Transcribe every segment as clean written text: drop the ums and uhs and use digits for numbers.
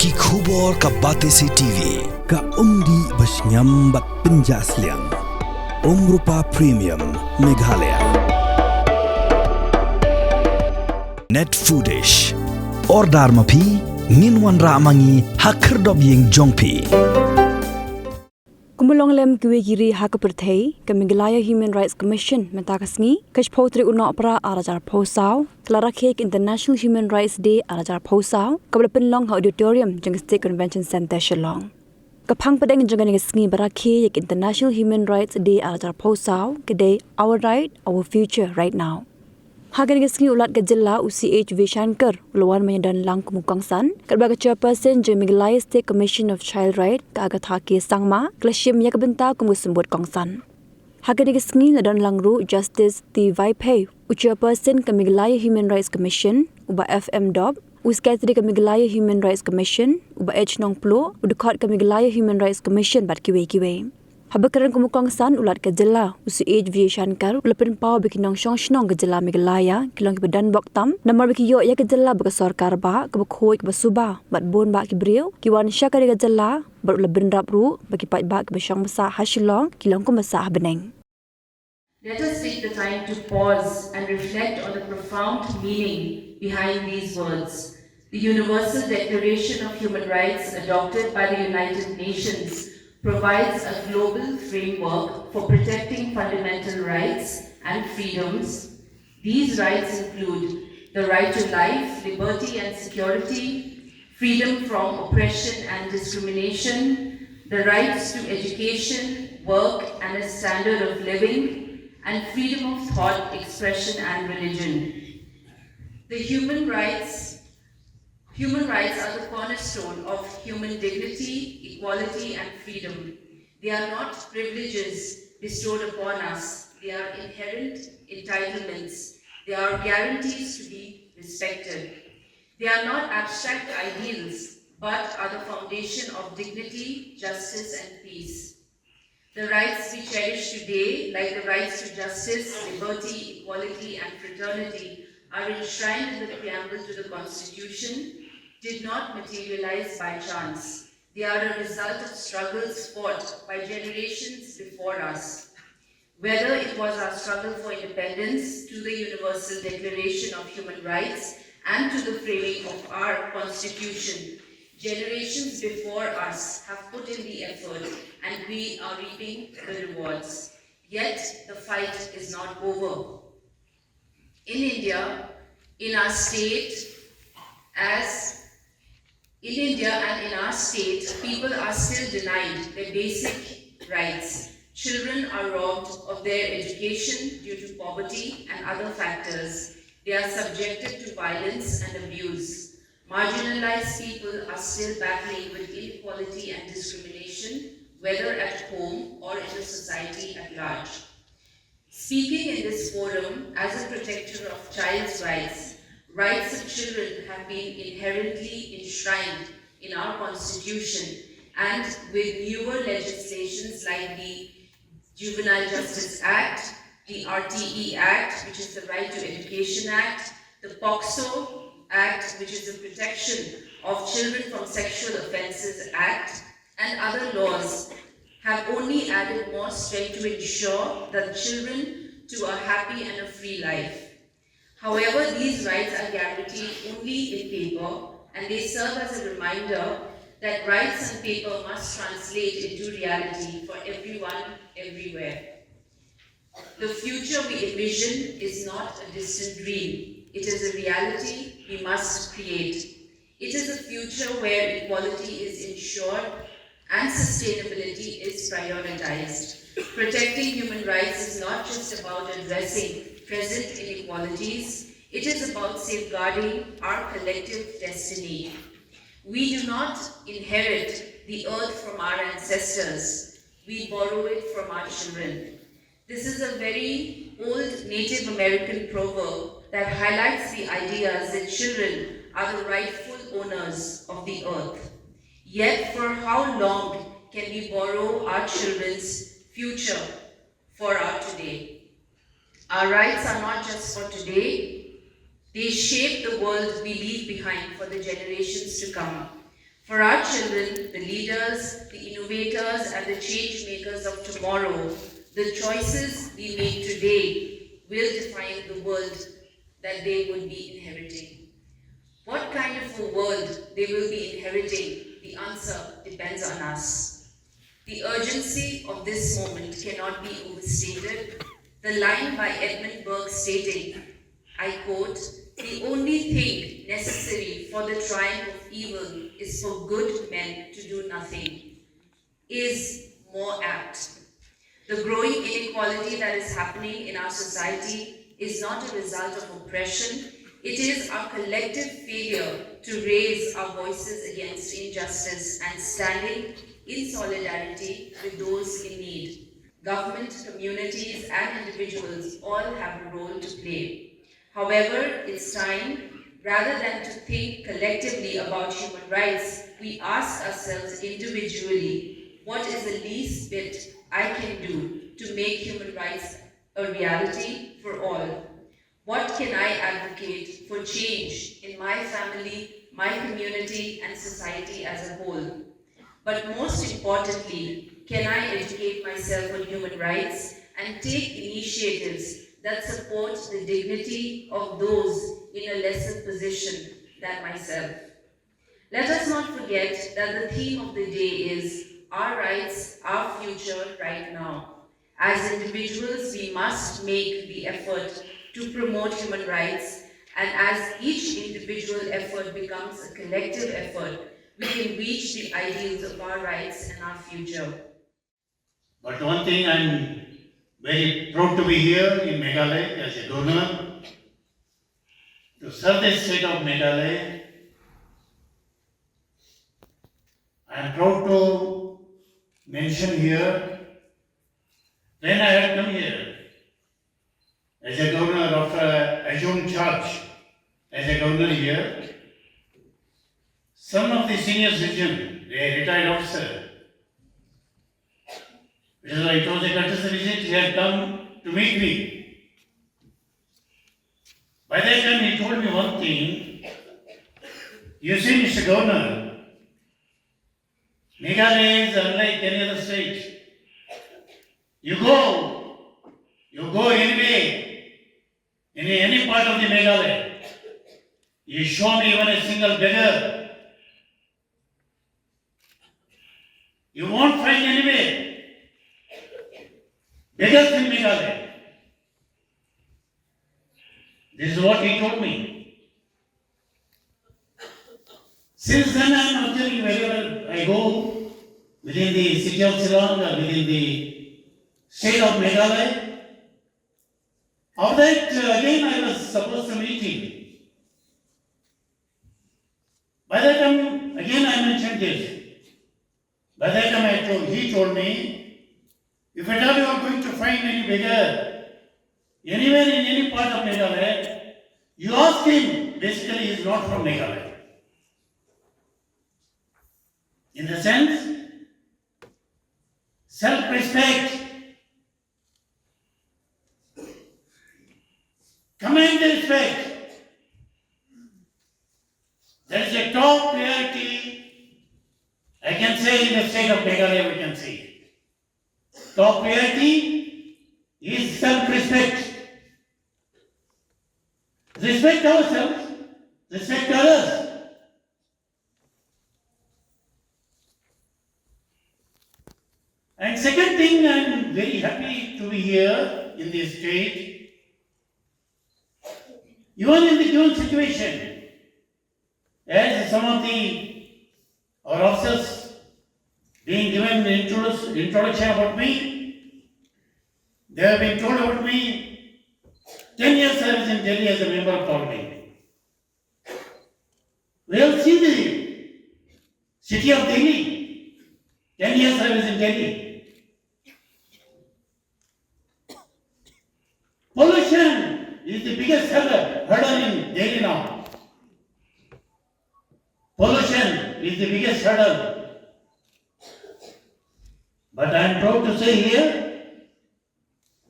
Ki khubor ka Batesi TV ka umdi basnyam bat penjasliang Umrupa Premium Meghalaya Net Foodish Ordar mapi Nginwan ramangi Hakerdob ying jongpi Kumulong lem kwe giri hakaperthei Kamigilaya Human Rights Commission mentakasngi kashpotri unopra arajar posau klarakhe International Human Rights Day arajar posau kablapen long auditorium jeng State Convention Center Shillong kapang padeng jeng ngi barakhe International Human Rights Day arajar posau kede our right our future right now Hagan ngi ulat ke jilla UCH Vishankar ulawan menyadan lang kumukangsan kadbaga chairperson Jamigilaya State Commission of Child Right kagatha ke sangma klashim yakbenta kumusembut kongsan Hagan ngi ladan langru Justice T Vaipe chairperson Kamigilaya Human Rights Commission uba FM Dob uskatri Kamigilaya Human Rights Commission uba H Nong Plo udukhat Kamigilaya Human Rights Commission bat kiwe Habakaran kumukangsan ulat ke jilla UCH Vishankar ulapen pau bikinong shnong ke jilla Meghalaya kilong ke badan boktam namar bikiyo ya ke jilla baka sarkar ba ke bakhoi ke basuba bat bon ba ke brio kiwan syaka ke jilla bar ulaben rapru baki Paidbah ke basyang masa Shillong kilong Kumba Bneng Let us take the time to pause and reflect on the profound meaning behind these words. The Universal Declaration of Human Rights adopted by the United Nations provides a global framework for protecting fundamental rights and freedoms. These rights include the right to life, liberty and security, freedom from oppression and discrimination, the rights to education, work and a standard of living, and freedom of thought, expression and religion. The human rights are the cornerstone of human dignity, equality and freedom. They are not privileges bestowed upon us. They are inherent entitlements. They are guarantees to be respected. They are not abstract ideals, but are the foundation of dignity, justice and peace. The rights we cherish today, like the rights to justice, liberty, equality and fraternity, are enshrined in the preamble to the Constitution, did not materialize by chance. They are a result of struggles fought by generations before us. Whether it was our struggle for independence, to the Universal Declaration of Human Rights, and to the framing of our Constitution, generations before us have put in the effort and we are reaping the rewards. Yet the fight is not over. In India, in our state, and in our state, people are still denied their basic rights. Children are robbed of their education due to poverty and other factors. They are subjected to violence and abuse. Marginalized people are still battling with inequality and discrimination, whether at home or in the society at large. Speaking in this forum as a protector of child's rights, rights of children have been inherently enshrined in our Constitution, and with newer legislations like the Juvenile Justice Act, the RTE Act, which is the Right to Education Act, the POCSO Act, which is the Protection of Children from Sexual Offences Act, and other laws have only added more strength to ensure that children to a happy and a free life. However, these rights are guaranteed only in paper, and they serve as a reminder that rights on paper must translate into reality for everyone, everywhere. The future we envision is not a distant dream. It is a reality we must create. It is a future where equality is ensured and sustainability is prioritized. Protecting human rights is not just about addressing present inequalities, it is about safeguarding our collective destiny. We do not inherit the earth from our ancestors, we borrow it from our children. This is a very old Native American proverb that highlights the ideas that children are the rightful owners of the earth. Yet for how long can we borrow our children's future for our today? Our rights are not just for today, they shape the world we leave behind for the generations to come. For our children, the leaders, the innovators, and the change makers of tomorrow, the choices we make today will define the world that they would be inheriting. What kind of a world they will be inheriting, the answer depends on us. The urgency of this moment cannot be overstated. The line by Edmund Burke stating, I quote, "The only thing necessary for the triumph of evil is for good men to do nothing," is more apt. The growing inequality that is happening in our society is not a result of oppression. It is our collective failure to raise our voices against injustice and standing in solidarity with those in need. Government, communities, and individuals all have a role to play. However, it's time, rather than to think collectively about human rights, we ask ourselves individually, what is the least bit I can do to make human rights a reality for all? What can I advocate for change in my family, my community, and society as a whole? But most importantly, can I educate myself on human rights and take initiatives that support the dignity of those in a lesser position than myself? Let us not forget that the theme of the day is our rights, our future right now. As individuals, we must make the effort to promote human rights, and as each individual effort becomes a collective effort, we can reach the ideals of our rights and our future. But one thing, I'm very proud to be here in Meghalaya as a donor to serve the state of Meghalaya. I'm proud to mention here, when I had come here as a governor after assumed charge as a governor here, some of the senior citizens, a retired officer, it was a courtesy visit, he had come to meet me. By that time he told me one thing, you see, Mr. Governor, Meghalaya is unlike any other state. You go anyway, in any part of the Meghalaya, you show me even a single beggar. You won't find anywhere beggars in Meghalaya. This is what he told me. Since then I am observing wherever I go, within the city of Shillong or within the state of Meghalaya. After that, again I was supposed to meet him. By that time, again I mentioned this. By that time he told me, if at all you are going to find any beggar, anywhere in any part of Meghalaya, you ask him, basically he is not from Meghalaya. In the sense, self-respect, command the respect. That is a top priority, I can say, in the state of Meghalaya, we can see. Top priority is self-respect. Respect ourselves, respect others. And second thing, I am very happy to be here in this state. Even in the given situation, as some of our officers being given the introduction about me, they have been told about me, 10 years service in Delhi as a member of parliament. We have seen the city of Delhi, 10 years service in Delhi. Pollution is the biggest hurdle in Delhi now. Pollution is the biggest hurdle. But I am proud to say here,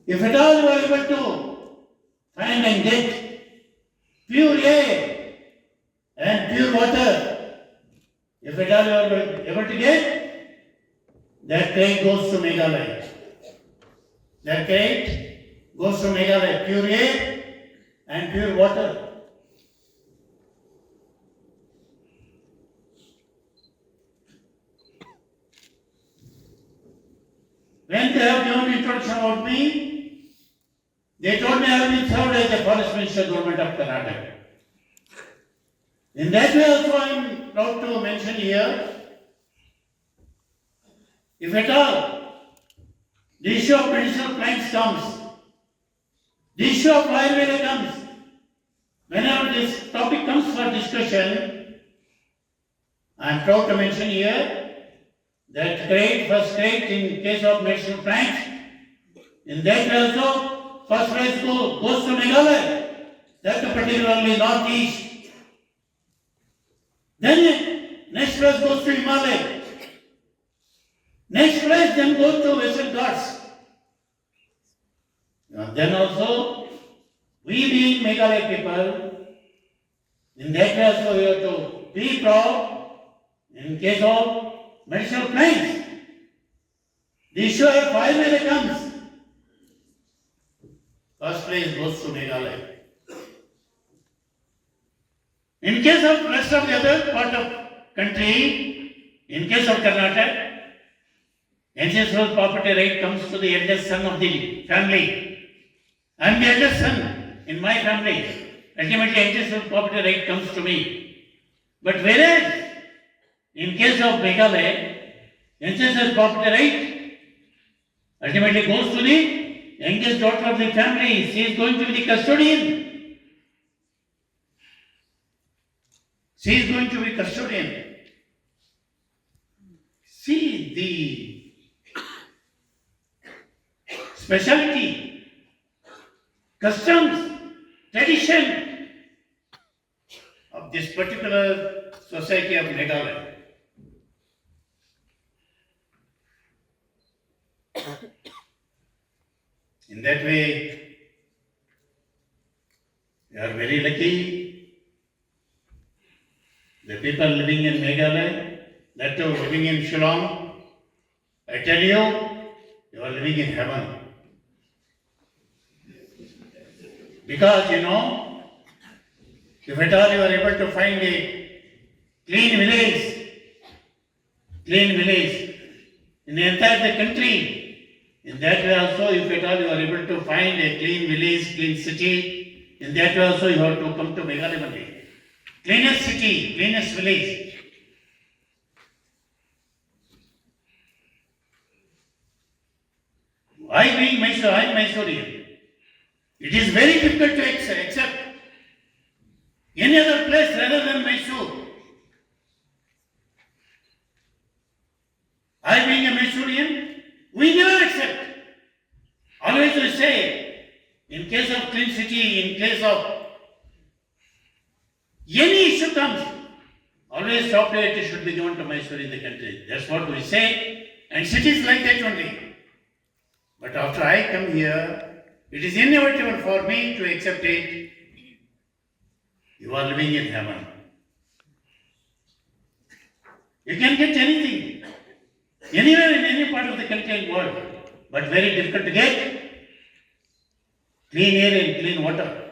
if at all you are able to find and get pure air and pure water, If at all you are able to get, that credit goes to Meghalaya. That credit goes to Meghalaya, pure air and pure water. When they have given introduction about me, they told me I have been served as the Forest Minister Government of Karnataka. In that way also I am proud to mention here, if at all the issue of medicinal plants comes, the issue of Ayurveda comes, whenever this topic comes for discussion, I am proud to mention here that first grade in case of medicinal plants, in that way also first prize goes to Meghalaya, that particularly northeast. Then next prize goes to Himalaya. Next prize then goes to Western Ghats. Then also, we being Meghalaya people, in that way also we have to be proud in case of medicinal plants. The issue of Ayurveda comes. First place goes to Meghalaya. In case of rest of the other part of country, in case of Karnataka, ancestral property right comes to the eldest son of the family. I am the eldest son in my family. Ultimately, ancestral property right comes to me. But whereas, in case of Meghalaya, ancestral property right ultimately goes to the youngest daughter of the family. She is going to be the custodian. She is going to be custodian. See the speciality, customs, tradition of this particular society of Meghalaya. In that way, we are very lucky. The people living in Meghalaya, that too living in Shillong, I tell you, you are living in heaven. Because if at all you are able to find a clean village in the entire country, in that way also, if at all you are able to find a clean village, clean city, in that way also you have to come to Meghalaya only. Cleanest city, cleanest village. I am Mysorean. It is very difficult to accept any other place rather than Mysore. I being a Mysorean, we never accept. Always we say, in case of clean city, in case of any issue comes, always top priority should be given to Mysore in the country. That's what we say, and cities like that only. But after I come here, it is inevitable for me to accept it. You are living in heaven. You can get anything, anywhere in any part of the country and world, but very difficult to get clean air and clean water.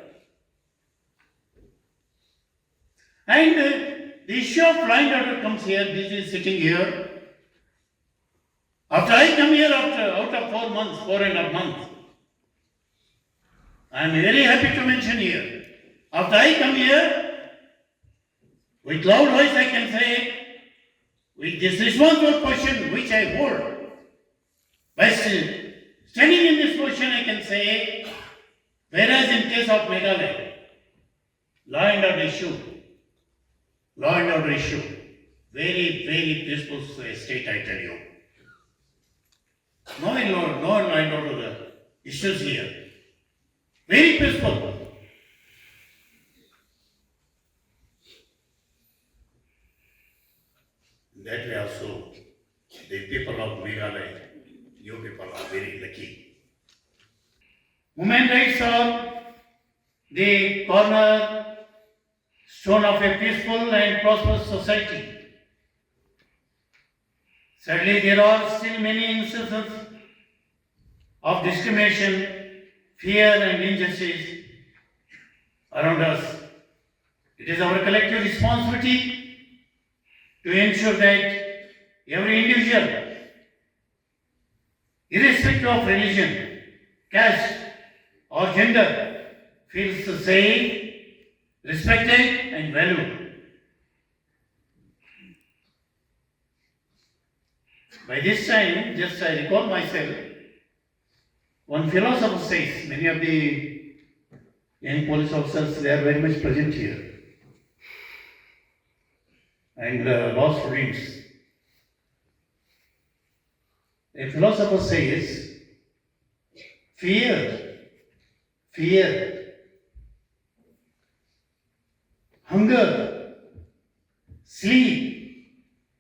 And the issue of law and order comes here. This is sitting here. After I come here, out of 4 months, 4.5 months, I am very happy to mention here. After I come here, with loud voice I can say, with this responsible position which I hold, by standing in this position I can say, whereas in case of Meghalaya, law and order issue, very, very peaceful state, I tell you. No law and order issues here. Very peaceful. That way also, the people of Meghalaya, you people are very lucky. Human rights are the cornerstone of a peaceful and prosperous society. Sadly, there are still many instances of discrimination, fear, and injustice around us. It is our collective responsibility to ensure that every individual, irrespective of religion, caste, or gender, feels safe, respected, and valued. By this time, just I recall myself, one philosopher says, many of the young police officers, they are very much present here, and law students. A philosopher says, fear, hunger, sleep,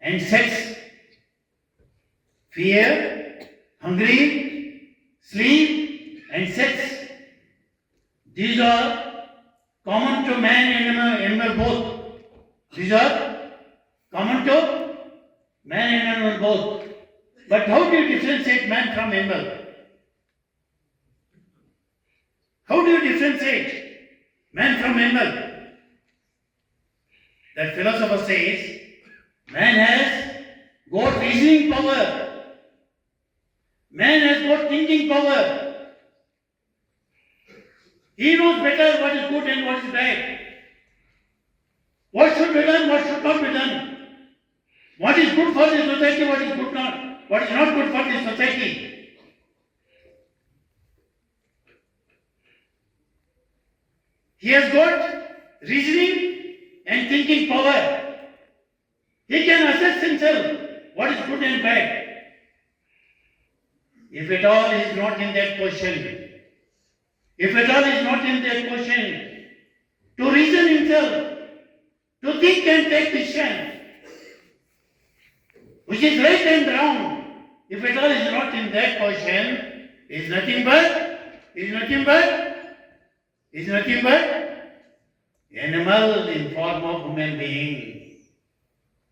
and sex. Fear, hungry, sleep, and sex. These are common to man and animal both. These are common to man and animal both. But how do you differentiate man from animal? How do you differentiate man from animal? That philosopher says, man has got reasoning power. Man has got thinking power. He knows better what is good and what is bad. What should be done, what should not be done. What is good for the society, what is not good for the society. He has got reasoning and thinking power. He can assess himself what is good and bad. If at all he is not in that position, to reason himself, to think and take decision, which is right and wrong, if at all he is not in that position, is nothing but animal in form of human being.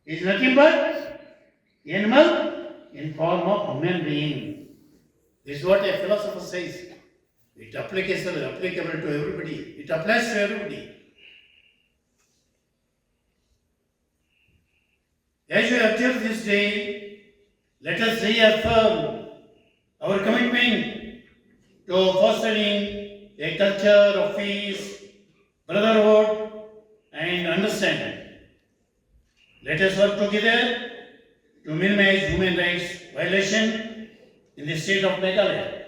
Is nothing but animal in form of human being. This is what a philosopher says. It applicable to everybody. It applies to everybody. As we observe this day, let us reaffirm our commitment to fostering a culture of peace, brotherhood, and understanding. Let us work together to minimize human rights violation in the state of Meghalaya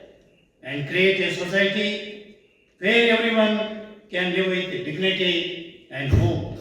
and create a society where everyone can live with dignity and hope.